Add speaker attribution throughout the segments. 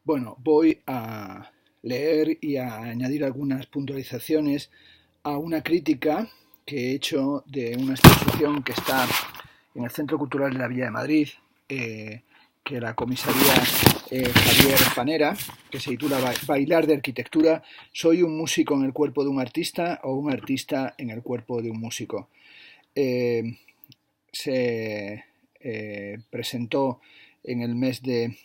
Speaker 1: Bueno, voy a leer y a añadir algunas puntualizaciones a una crítica que he hecho de una exposición que está en el Centro Cultural de la Villa de Madrid, que la comisaría Javier Panera, que se titula Bailar de arquitectura, ¿soy un músico en el cuerpo de un artista o un artista en el cuerpo de un músico? Eh, Se presentó en el mes de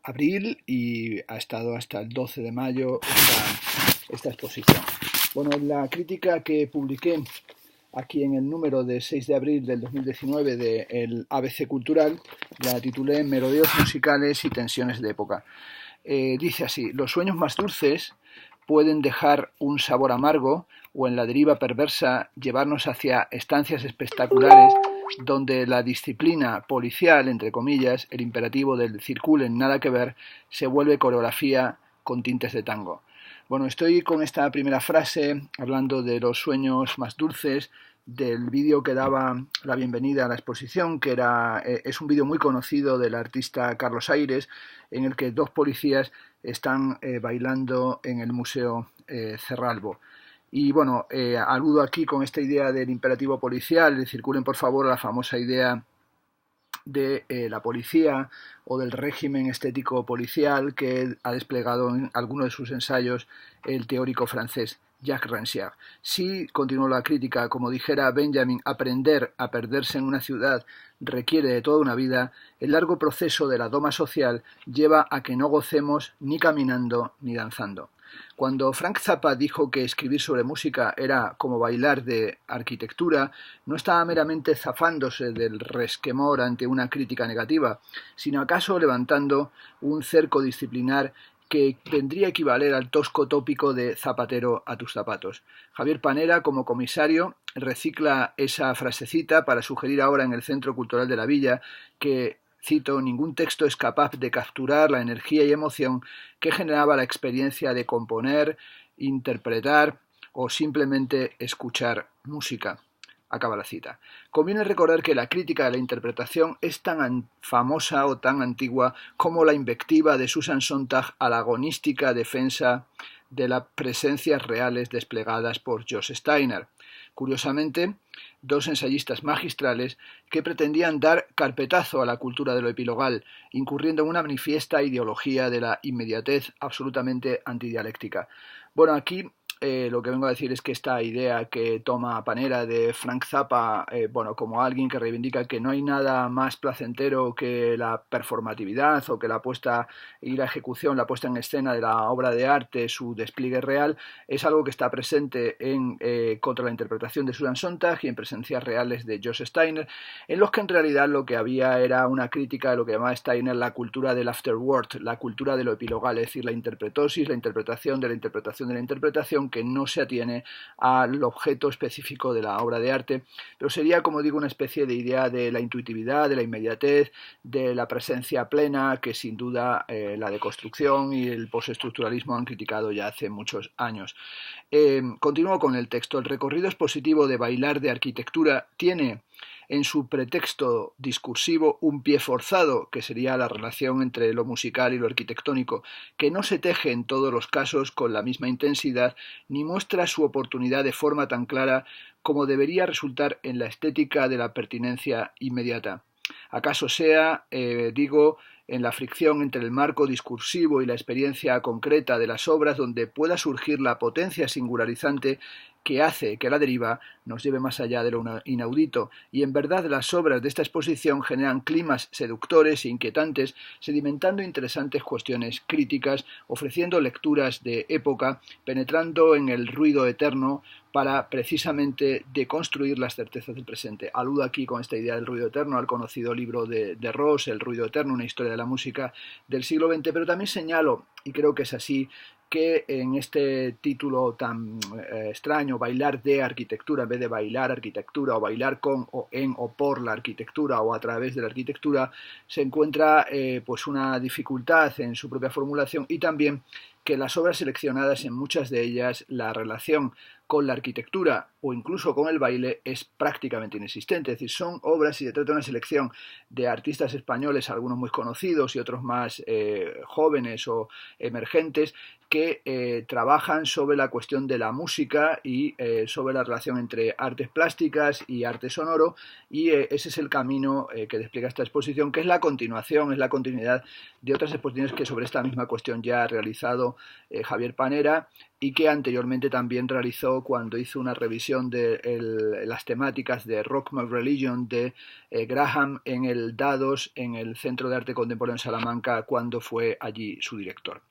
Speaker 1: abril y ha estado hasta el 12 de mayo esta exposición. Bueno, la crítica que publiqué aquí en el número de 6 de abril del 2019 del ABC Cultural la titulé Merodeos musicales y tensiones de época. Dice así: los sueños más dulces pueden dejar un sabor amargo o en la deriva perversa llevarnos hacia estancias espectaculares donde la disciplina policial, entre comillas, el imperativo del circulen nada que ver, se vuelve coreografía con tintes de tango. Bueno, estoy con esta primera frase hablando de los sueños más dulces, del vídeo que daba la bienvenida a la exposición, que es un vídeo muy conocido del artista Carlos Aires, en el que dos policías están bailando en el Museo Cerralbo. Y bueno, aludo aquí con esta idea del imperativo policial, circulen por favor la famosa idea de la policía o del régimen estético policial que ha desplegado en alguno de sus ensayos el teórico francés Jacques Rancière. Si, continuó la crítica, como dijera Benjamin, aprender a perderse en una ciudad requiere de toda una vida, el largo proceso de la doma social lleva a que no gocemos ni caminando ni danzando. Cuando Frank Zappa dijo que escribir sobre música era como bailar de arquitectura, no estaba meramente zafándose del resquemor ante una crítica negativa, sino acaso levantando un cerco disciplinar que vendría a equivaler al tosco tópico de zapatero a tus zapatos. Javier Panera, como comisario, recicla esa frasecita para sugerir ahora en el Centro Cultural de la Villa que, cito, ningún texto es capaz de capturar la energía y emoción que generaba la experiencia de componer, interpretar o simplemente escuchar música. Acaba la cita. Conviene recordar que la crítica de la interpretación es tan famosa o tan antigua como la invectiva de Susan Sontag a la agonística defensa de las presencias reales desplegadas por Josh Steiner. Curiosamente, dos ensayistas magistrales que pretendían dar carpetazo a la cultura de lo epilogal, incurriendo en una manifiesta ideología de la inmediatez absolutamente antidialéctica. Bueno, aquí lo que vengo a decir es que esta idea que toma Panera de Frank Zappa, bueno, como alguien que reivindica que no hay nada más placentero que la performatividad o que la puesta y la ejecución, la puesta en escena de la obra de arte, su despliegue real, es algo que está presente en Contra la interpretación de Susan Sontag y en Presencias reales de Josh Steiner, en los que en realidad lo que había era una crítica de lo que llamaba Steiner la cultura del afterword, la cultura de lo epilogal, es decir, la interpretosis, la interpretación de la interpretación de la interpretación, que no se atiene al objeto específico de la obra de arte, pero sería, como digo, una especie de idea de la intuitividad, de la inmediatez, de la presencia plena, que sin duda la deconstrucción y el postestructuralismo han criticado ya hace muchos años. Continúo con el texto. El recorrido expositivo de Bailar de arquitectura tiene en su pretexto discursivo un pie forzado, que sería la relación entre lo musical y lo arquitectónico, que no se teje en todos los casos con la misma intensidad, ni muestra su oportunidad de forma tan clara como debería resultar en la estética de la pertinencia inmediata. ¿Acaso sea, digo, en la fricción entre el marco discursivo y la experiencia concreta de las obras donde pueda surgir la potencia singularizante que hace que la deriva nos lleve más allá de lo inaudito, y en verdad las obras de esta exposición generan climas seductores e inquietantes, sedimentando interesantes cuestiones críticas, ofreciendo lecturas de época, penetrando en el ruido eterno para precisamente deconstruir las certezas del presente. Aludo aquí con esta idea del ruido eterno al conocido libro de Ross, El ruido eterno, una historia de la música del siglo XX, pero también señalo, y creo que es así, que en este título tan extraño, Bailar de arquitectura, en vez de bailar arquitectura o bailar con o en o por la arquitectura o a través de la arquitectura, se encuentra pues una dificultad en su propia formulación, y también que las obras seleccionadas, en muchas de ellas, la relación con la arquitectura o incluso con el baile es prácticamente inexistente. Es decir, son obras, y se trata de una selección de artistas españoles, algunos muy conocidos y otros más jóvenes o emergentes, que trabajan sobre la cuestión de la música y sobre la relación entre artes plásticas y arte sonoro, y ese es el camino que despliega esta exposición, que es la continuación, es la continuidad de otras exposiciones que sobre esta misma cuestión ya ha realizado Javier Panera, y que anteriormente también realizó cuando hizo una revisión de las temáticas de Rock My Religion de Graham en el Dados, en el Centro de Arte Contemporáneo de Salamanca, cuando fue allí su director.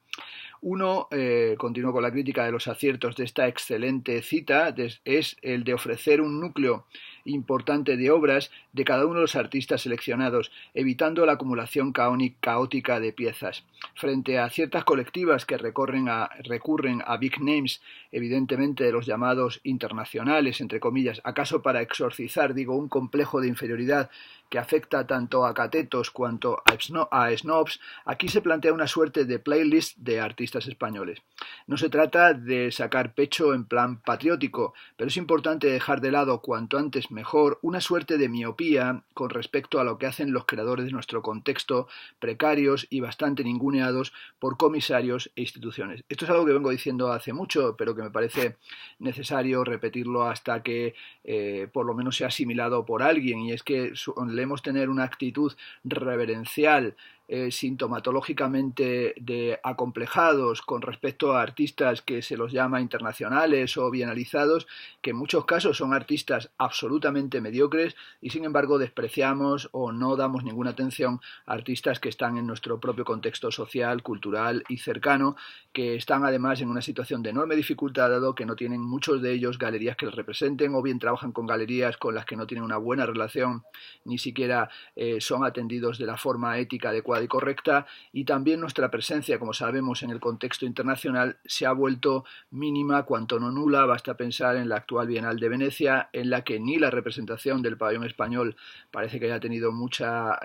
Speaker 1: Uno, continúo con la crítica, de los aciertos de esta excelente cita, es el de ofrecer un núcleo importante de obras de cada uno de los artistas seleccionados, evitando la acumulación caótica de piezas. Frente a ciertas colectivas que recurren a big names, evidentemente de los llamados internacionales, entre comillas, acaso para exorcizar, un complejo de inferioridad que afecta tanto a catetos cuanto a snobs, aquí se plantea una suerte de playlist de artistas españoles. No se trata de sacar pecho en plan patriótico, pero es importante dejar de lado cuanto antes mejor una suerte de miopía con respecto a lo que hacen los creadores de nuestro contexto, precarios y bastante ninguneados por comisarios e instituciones. Esto es algo que vengo diciendo hace mucho, pero que me parece necesario repetirlo hasta que por lo menos sea asimilado por alguien, y es que solemos tener una actitud reverencial, sintomatológicamente de acomplejados con respecto a artistas que se los llama internacionales o bienalizados, que en muchos casos son artistas absolutamente mediocres, y sin embargo despreciamos o no damos ninguna atención a artistas que están en nuestro propio contexto social, cultural y cercano, que están además en una situación de enorme dificultad, dado que no tienen muchos de ellos galerías que les representen, o bien trabajan con galerías con las que no tienen una buena relación, ni siquiera son atendidos de la forma ética adecuada y correcta, y también nuestra presencia, como sabemos, en el contexto internacional se ha vuelto mínima, cuanto no nula. Basta pensar en la actual Bienal de Venecia, en la que ni la representación del pabellón español parece que haya tenido mucha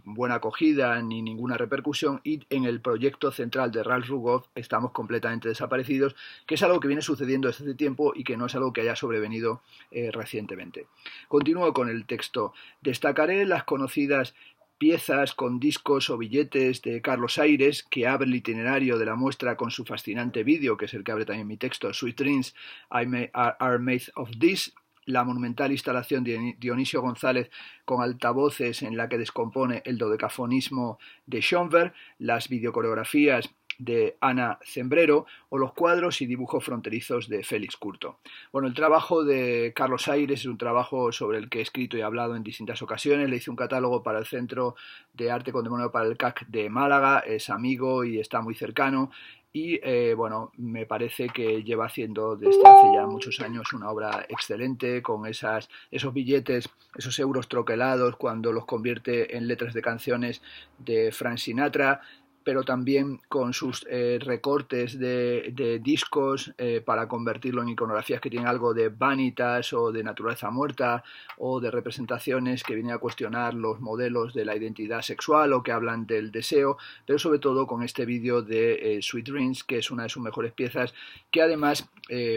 Speaker 1: buena acogida ni ninguna repercusión, y en el proyecto central de Ralph Rugoff estamos completamente desaparecidos, que es algo que viene sucediendo desde hace tiempo y que no es algo que haya sobrevenido recientemente. Continúo con el texto. Destacaré las conocidas piezas con discos o billetes de Carlos Aires, que abre el itinerario de la muestra con su fascinante vídeo, que es el que abre también mi texto, Sweet Dreams Are Made of This, la monumental instalación de Dionisio González con altavoces en la que descompone el dodecafonismo de Schoenberg, las videocoreografías de Ana Zembrero o los cuadros y dibujos fronterizos de Félix Curto. Bueno, el trabajo de Carlos Aires es un trabajo sobre el que he escrito y hablado en distintas ocasiones. Le hice un catálogo para el Centro de Arte Contemporáneo para el CAC de Málaga, es amigo y está muy cercano. Y bueno, me parece que lleva haciendo desde hace ya muchos años una obra excelente, con esos billetes, esos euros troquelados, cuando los convierte en letras de canciones de Frank Sinatra, pero también con sus recortes de discos para convertirlo en iconografías que tienen algo de vanitas o de naturaleza muerta, o de representaciones que vienen a cuestionar los modelos de la identidad sexual o que hablan del deseo, pero sobre todo con este vídeo de Sweet Dreams, que es una de sus mejores piezas, que además,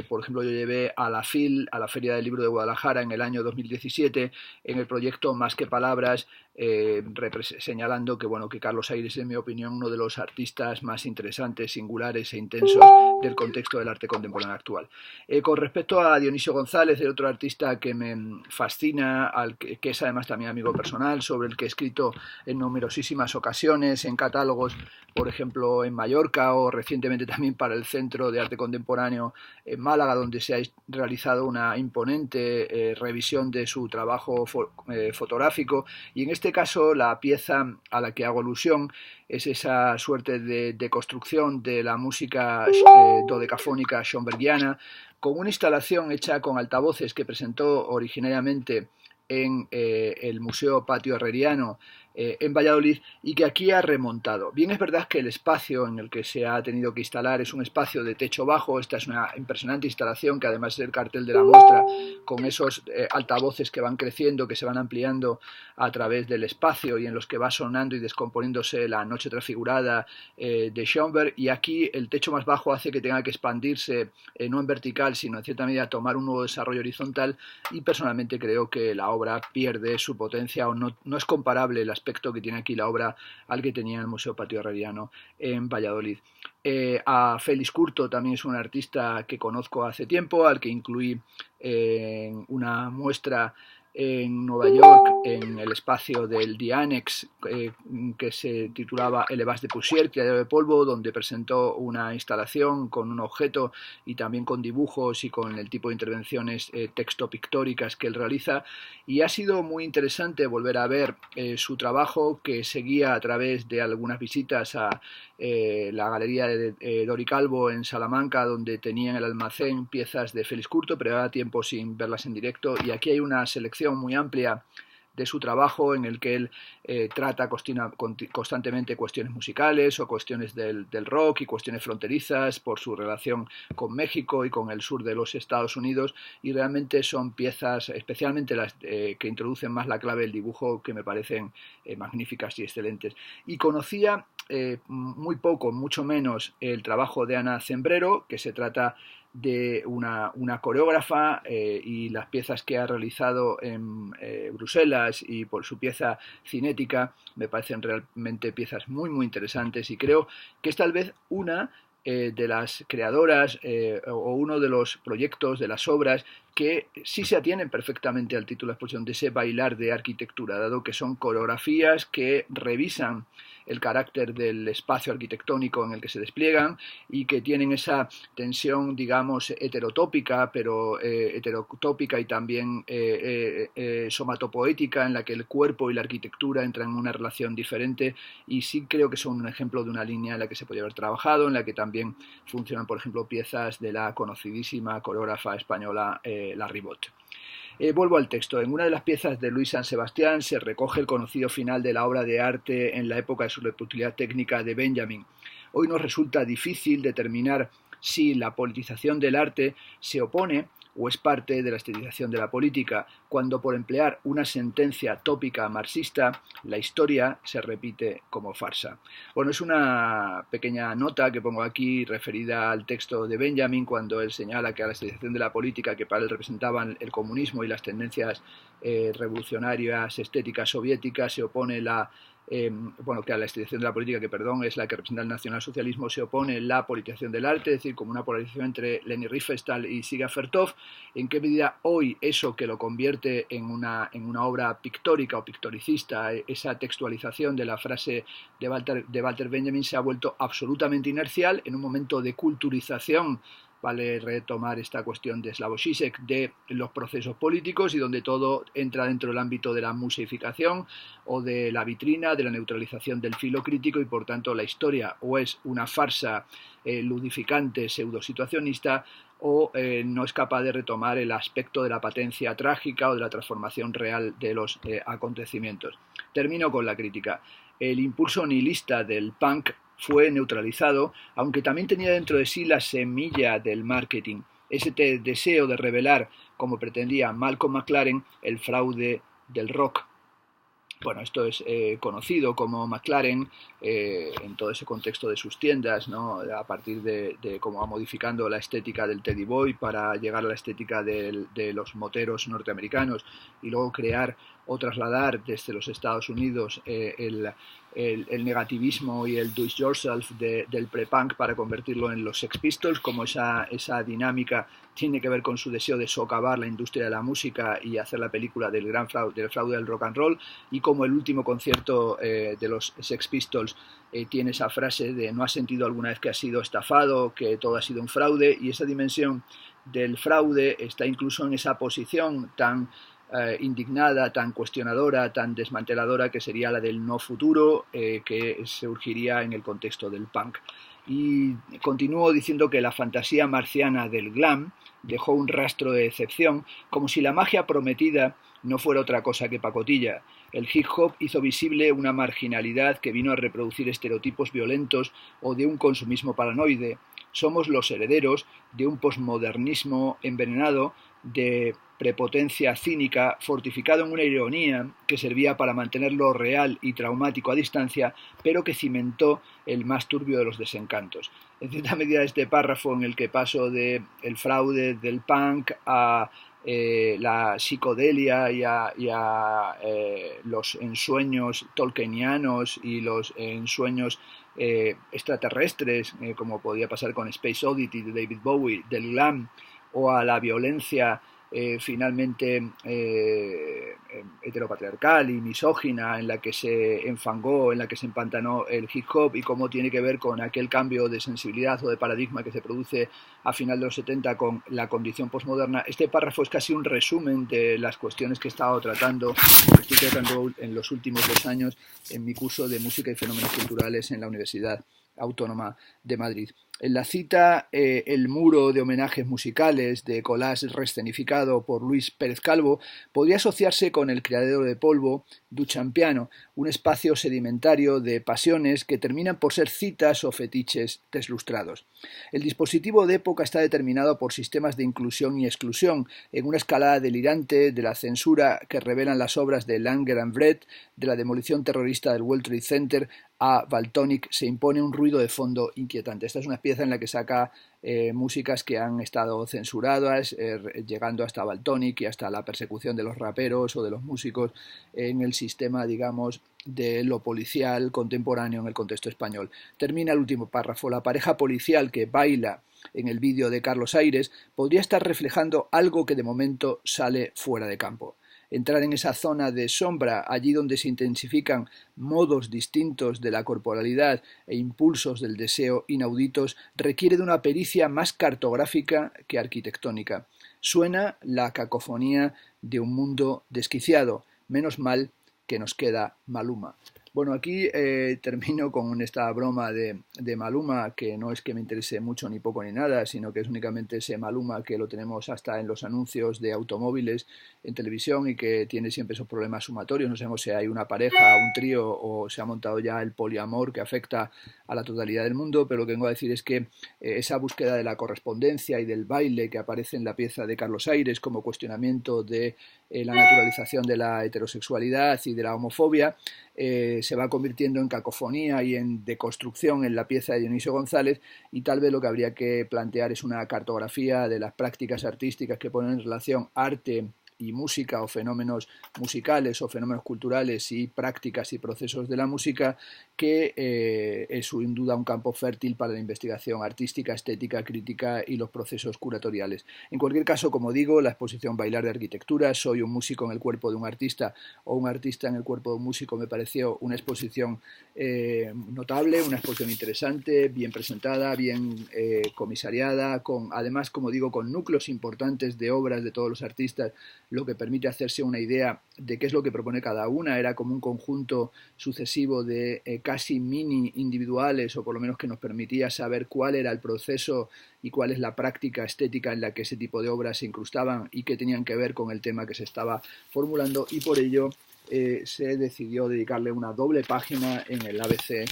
Speaker 1: por ejemplo, yo llevé a la FIL, a la Feria del Libro de Guadalajara, en el año 2017, en el proyecto Más que Palabras, señalando que, bueno, que Carlos Aires es, en mi opinión, uno de los artistas más interesantes, singulares e intensos del contexto del arte contemporáneo actual. Con respecto a Dionisio González, el otro artista que me fascina, que es además también amigo personal, sobre el que he escrito en numerosísimas ocasiones, en catálogos, por ejemplo, en Mallorca, o recientemente también para el Centro de Arte Contemporáneo en Málaga, donde se ha realizado una imponente revisión de su trabajo fotográfico, y en este caso la pieza a la que hago alusión es esa suerte de construcción de la música dodecafónica schoenbergiana, con una instalación hecha con altavoces que presentó originariamente en el Museo Patio Herreriano en Valladolid y que aquí ha remontado. Bien, es verdad que el espacio en el que se ha tenido que instalar es un espacio de techo bajo. Esta es una impresionante instalación que, además del cartel de la muestra, con esos altavoces que van creciendo, que se van ampliando a través del espacio y en los que va sonando y descomponiéndose la noche transfigurada de Schoenberg, y aquí el techo más bajo hace que tenga que expandirse no en vertical, sino en cierta medida tomar un nuevo desarrollo horizontal, y personalmente creo que la obra pierde su potencia, o no es comparable el aspecto que tiene aquí la obra al que tenía el Museo Patio Herreriano en Valladolid. A Félix Curto también es un artista que conozco hace tiempo, al que incluí en una muestra en Nueva York, en el espacio del The Annex, que se titulaba El Evas de Poussière, Criadero de Polvo, donde presentó una instalación con un objeto y también con dibujos y con el tipo de intervenciones texto-pictóricas que él realiza. Y ha sido muy interesante volver a ver su trabajo, que seguía a través de algunas visitas a la galería de Dori Calvo en Salamanca, donde tenía en el almacén piezas de Félix Curto, pero era tiempo sin verlas en directo, y aquí hay una selección muy amplia de su trabajo en el que él trata constantemente cuestiones musicales o cuestiones del rock y cuestiones fronterizas por su relación con México y con el sur de los Estados Unidos, y realmente son piezas, especialmente las que introducen más la clave del dibujo, que me parecen magníficas y excelentes. Y conocía muy poco, mucho menos, el trabajo de Ana Zembrero, que se trata de una coreógrafa, y las piezas que ha realizado en Bruselas y por su pieza cinética me parecen realmente piezas muy muy interesantes, y creo que es tal vez una de las creadoras o uno de los proyectos, de las obras que sí se atienen perfectamente al título de la exposición, de ese bailar de arquitectura, dado que son coreografías que revisan el carácter del espacio arquitectónico en el que se despliegan y que tienen esa tensión, digamos, heterotópica, pero heterotópica y también somatopoética, en la que el cuerpo y la arquitectura entran en una relación diferente, y sí creo que son un ejemplo de una línea en la que se podría haber trabajado, en la que también funcionan, por ejemplo, piezas de la conocidísima coreógrafa española La Ribot. Vuelvo al texto. En una de las piezas de Luis San Sebastián se recoge el conocido final de la obra de arte en la época de su utilidad técnica de Benjamin. Hoy nos resulta difícil determinar si la politización del arte se opone o es parte de la estetización de la política, cuando, por emplear una sentencia tópica marxista, la historia se repite como farsa. Bueno, es una pequeña nota que pongo aquí referida al texto de Benjamin, cuando él señala que a la estetización de la política, que para él representaban el comunismo y las tendencias revolucionarias estéticas soviéticas, se opone que a la estetización de la política, que es la que representa el nacionalsocialismo, se opone la politización del arte, es decir, como una polarización entre Leni Riefenstahl y Siga Vertov. ¿En qué medida hoy eso que lo convierte en una obra pictórica o pictoricista, esa textualización de la frase de Walter Benjamin, se ha vuelto absolutamente inercial en un momento de culturización? Vale retomar esta cuestión de Slavoj Žižek, de los procesos políticos, y donde todo entra dentro del ámbito de la museificación o de la vitrina, de la neutralización del filo crítico, y por tanto la historia o es una farsa ludificante, pseudosituacionista, o no es capaz de retomar el aspecto de la patencia trágica o de la transformación real de los acontecimientos. Termino con la crítica. El impulso nihilista del punk fue neutralizado, aunque también tenía dentro de sí la semilla del marketing, ese deseo de revelar, como pretendía Malcolm McLaren, el fraude del rock. Bueno, esto es conocido como McLaren en todo ese contexto de sus tiendas, ¿no? A partir de cómo va modificando la estética del Teddy Boy para llegar a la estética de los moteros norteamericanos, y luego crear o trasladar desde los Estados Unidos el negativismo y el do-it-yourself del pre-punk para convertirlo en los Sex Pistols, como esa dinámica tiene que ver con su deseo de socavar la industria de la música y hacer la película del fraude del rock and roll, y como el último concierto de los Sex Pistols tiene esa frase de ¿no has sentido alguna vez que has sido estafado, que todo ha sido un fraude? Y esa dimensión del fraude está incluso en esa posición tan indignada, tan cuestionadora, tan desmanteladora, que sería la del no futuro, que surgiría en el contexto del punk. Y continúo diciendo que la fantasía marciana del glam dejó un rastro de decepción, como si la magia prometida no fuera otra cosa que pacotilla. El hip hop hizo visible una marginalidad que vino a reproducir estereotipos violentos o de un consumismo paranoide. Somos los herederos de un posmodernismo envenenado de prepotencia cínica, fortificado en una ironía que servía para mantener lo real y traumático a distancia, pero que cimentó el más turbio de los desencantos. En cierta medida, este párrafo en el que paso del fraude del punk a la psicodelia y a los ensueños tolkienianos y los ensueños extraterrestres, como podía pasar con Space Oddity de David Bowie, del glam, o a la violencia finalmente heteropatriarcal y misógina en la que se enfangó, en la que se empantanó el hip hop, y cómo tiene que ver con aquel cambio de sensibilidad o de paradigma que se produce a final de los 70 con la condición posmoderna. Este párrafo es casi un resumen de las cuestiones que he estado tratando, que estoy tratando en los últimos 2 años en mi curso de música y fenómenos culturales en la Universidad Autónoma de Madrid. En la cita El muro de homenajes musicales de collage rescenificado por Luis Pérez Calvo podría asociarse con el criadero de polvo Duchampiano, un espacio sedimentario de pasiones que terminan por ser citas o fetiches deslustrados. El dispositivo de época está determinado por sistemas de inclusión y exclusión, en una escalada delirante de la censura que revelan las obras de Langer and Brett, de la demolición terrorista del World Trade Center a Valtonyc se impone un ruido de fondo inquietante. Esta es una pieza en la que saca músicas que han estado censuradas, llegando hasta Valtonyc y hasta la persecución de los raperos o de los músicos en el sistema, digamos, de lo policial contemporáneo en el contexto español. Termina el último párrafo. La pareja policial que baila en el vídeo de Carlos Aires podría estar reflejando algo que de momento sale fuera de campo. Entrar en esa zona de sombra, allí donde se intensifican modos distintos de la corporalidad e impulsos del deseo inauditos, requiere de una pericia más cartográfica que arquitectónica. Suena la cacofonía de un mundo desquiciado. Menos mal que nos queda Maluma. Bueno, aquí termino con esta broma de Maluma, que no es que me interese mucho ni poco ni nada, sino que es únicamente ese Maluma que lo tenemos hasta en los anuncios de automóviles en televisión y que tiene siempre esos problemas sumatorios. No sabemos si hay una pareja, un trío o se ha montado ya el poliamor que afecta a la totalidad del mundo, pero lo que vengo a decir es que esa búsqueda de la correspondencia y del baile que aparece en la pieza de Carlos Aires como cuestionamiento de la naturalización de la heterosexualidad y de la homofobia, se va convirtiendo en cacofonía y en deconstrucción en la pieza de Dionisio González, y tal vez lo que habría que plantear es una cartografía de las prácticas artísticas que ponen en relación arte y música o fenómenos musicales o fenómenos culturales y prácticas y procesos de la música, que es sin duda un campo fértil para la investigación artística, estética, crítica y los procesos curatoriales. En cualquier caso, como digo, la exposición Bailar de Arquitectura, Soy un músico en el cuerpo de un artista o un artista en el cuerpo de un músico, me pareció una exposición notable, una exposición interesante, bien presentada, bien comisariada, con, además, como digo, con núcleos importantes de obras de todos los artistas, lo que permite hacerse una idea de qué es lo que propone cada una. Era como un conjunto sucesivo de casi mini individuales, o por lo menos que nos permitía saber cuál era el proceso y cuál es la práctica estética en la que ese tipo de obras se incrustaban y que tenían que ver con el tema que se estaba formulando, y por ello se decidió dedicarle una doble página en el ABC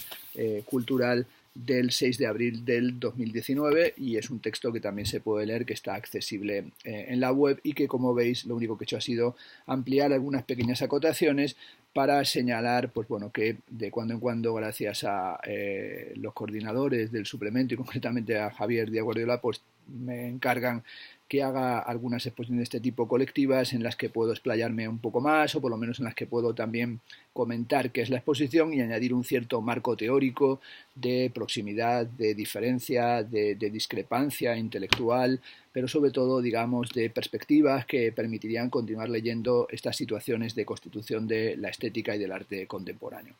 Speaker 1: cultural del 6 de abril del 2019, y es un texto que también se puede leer, que está accesible en la web, y que, como veis, lo único que he hecho ha sido ampliar algunas pequeñas acotaciones para señalar, pues bueno, que de cuando en cuando, gracias a los coordinadores del suplemento y concretamente a Javier Díaz Guardiola, pues me encargan que haga algunas exposiciones de este tipo colectivas en las que puedo explayarme un poco más, o por lo menos en las que puedo también comentar qué es la exposición y añadir un cierto marco teórico de proximidad, de diferencia, de discrepancia intelectual, pero sobre todo, digamos, de perspectivas que permitirían continuar leyendo estas situaciones de constitución de la estética y del arte contemporáneo.